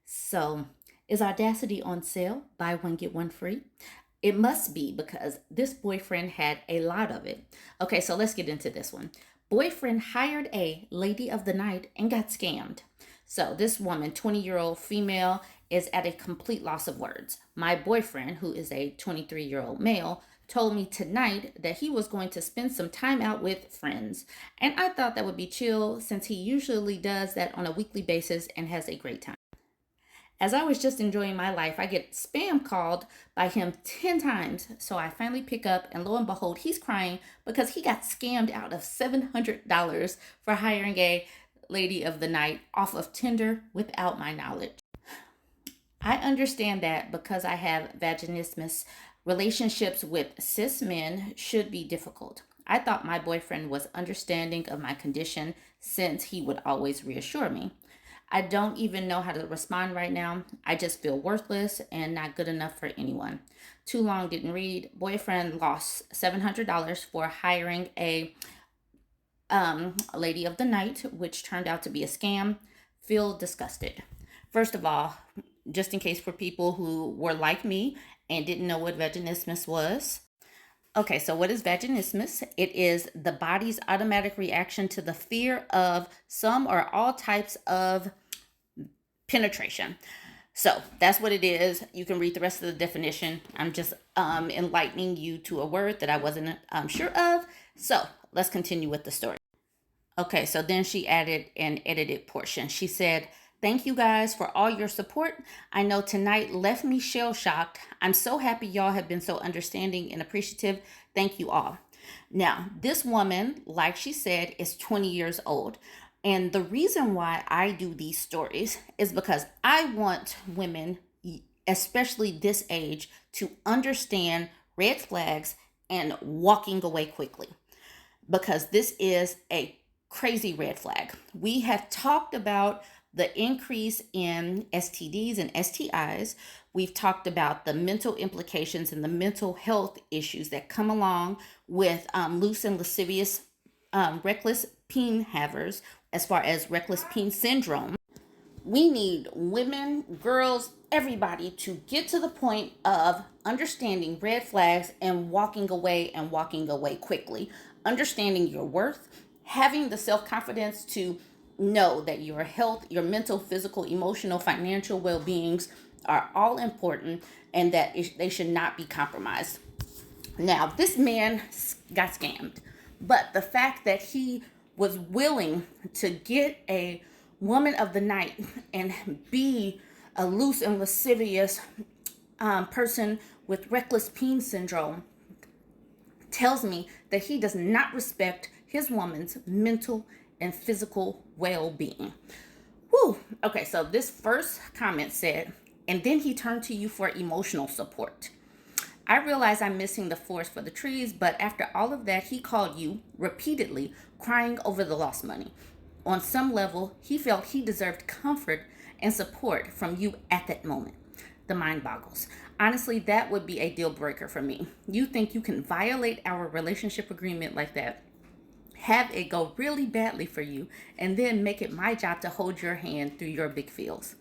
So, is Audacity on sale? Buy one, get one free? It must be because this boyfriend had a lot of it. Okay, so let's get into this one. Boyfriend hired a lady of the night and got scammed. So, this woman, 20-year-old female, is at a complete loss of words. My boyfriend, who is a 23-year-old male, told me tonight that he was going to spend some time out with friends. And I thought that would be chill since he usually does that on a weekly basis and has a great time. As I was just enjoying my life, I get spam called by him 10 times. So I finally pick up, and lo and behold, he's crying because he got scammed out of $700 for hiring a lady of the night off of Tinder without my knowledge. I understand that because I have vaginismus, relationships with cis men should be difficult. I thought my boyfriend was understanding of my condition since he would always reassure me. I don't even know how to respond right now. I just feel worthless and not good enough for anyone. Too long didn't read. Boyfriend lost $700 for hiring a lady of the night, which turned out to be a scam. Feel disgusted. First of all, just in case for people who were like me and didn't know what vaginismus was. Okay, so what is vaginismus? It is the body's automatic reaction to the fear of some or all types of penetration. So that's what it is. You can read the rest of the definition. I'm just enlightening you to a word that I wasn't sure of. So let's continue with the story. Okay, so then she added an edited portion. She said, "Thank you guys for all your support. I know tonight left me shell shocked. I'm so happy y'all have been so understanding and appreciative. Thank you all." Now, this woman, like she said, is 20 years old. And the reason why I do these stories is because I want women, especially this age, to understand red flags and walking away quickly, because this is a crazy red flag. We have talked about the increase in STDs and STIs. We've talked about the mental implications and the mental health issues that come along with loose and lascivious, reckless peen havers, as far as reckless peen syndrome. We need women, girls, everybody to get to the point of understanding red flags and walking away quickly. Understanding your worth, having the self confidence to know that your health, your mental, physical, emotional, financial well beings are all important and that they should not be compromised. Now, this man got scammed, but the fact that he was willing to get a woman of the night and be a loose and lascivious person with reckless peen syndrome tells me that he does not respect his woman's mental and physical well-being. Whew. Okay, so this first comment said, "And then he turned to you for emotional support. I realize I'm missing the forest for the trees, but after all of that, he called you repeatedly, crying over the lost money. On some level, he felt he deserved comfort and support from you at that moment. The mind boggles. Honestly, that would be a deal breaker for me. You think you can violate our relationship agreement like that, have it go really badly for you, and then make it my job to hold your hand through your big feels.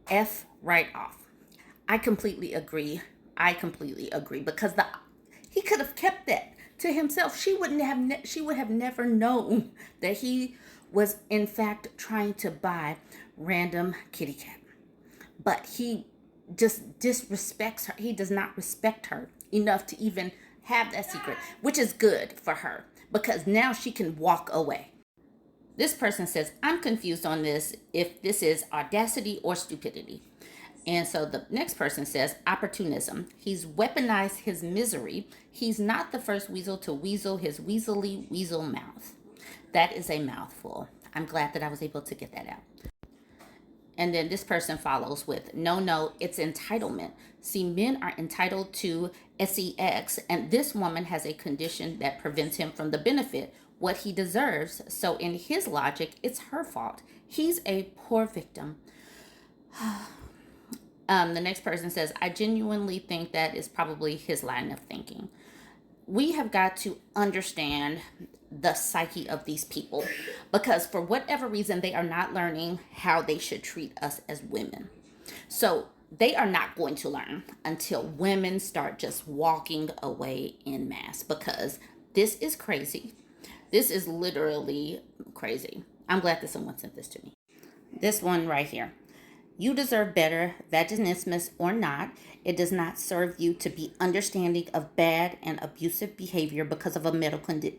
F right off." I completely agree. I completely agree because he could have kept that to himself. She would have never known that he was in fact trying to buy random kitty cat. But he just disrespects her. He does not respect her enough to even have that secret, which is good for her because now she can walk away. This person says, "I'm confused on this, if this is audacity or stupidity." And so the next person says, "Opportunism. He's weaponized his misery. He's not the first weasel to weasel his weaselly weasel mouth." That is a mouthful. I'm glad that I was able to get that out. And then this person follows with, "No, no, it's entitlement. See, men are entitled to sex, and this woman has a condition that prevents him from the benefit, what he deserves. So in his logic, it's her fault. He's a poor victim." The next person says, "I genuinely think that is probably his line of thinking." We have got to understand the psyche of these people because for whatever reason, they are not learning how they should treat us as women. So they are not going to learn until women start just walking away in mass, because this is crazy. This is literally crazy. I'm glad that someone sent this to me. This one right here. You deserve better, vaginismus or not. It does not serve you to be understanding of bad and abusive behavior because of a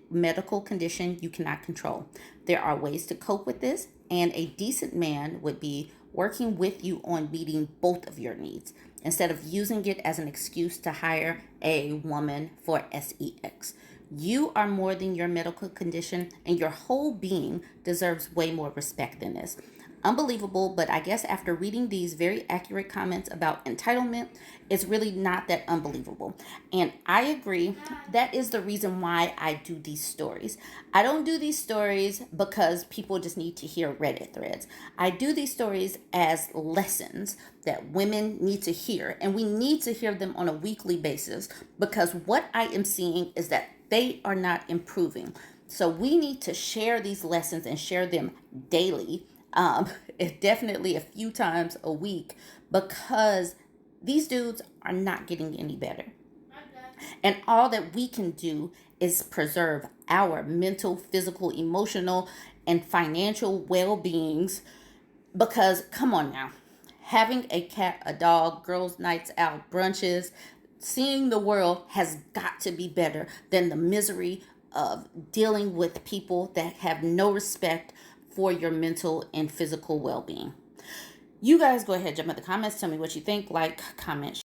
medical condition you cannot control. There are ways to cope with this, and a decent man would be working with you on meeting both of your needs instead of using it as an excuse to hire a woman for sex. You are more than your medical condition, and your whole being deserves way more respect than this. Unbelievable, but I guess after reading these very accurate comments about entitlement, it's really not that unbelievable. And I agree, that is the reason why I do these stories. I don't do these stories because people just need to hear Reddit threads. I do these stories as lessons that women need to hear, and we need to hear them on a weekly basis, because what I am seeing is that they are not improving. So we need to share these lessons and share them daily, um, definitely a few times a week, because these dudes are not getting any better. And all that we can do is preserve our mental, physical, emotional, and financial well beings. Because, come on now, having a cat, a dog, girls' nights out, brunches, seeing the world has got to be better than the misery of dealing with people that have no respect for your mental and physical well being. You guys go ahead, jump in the comments, tell me what you think, like, comment,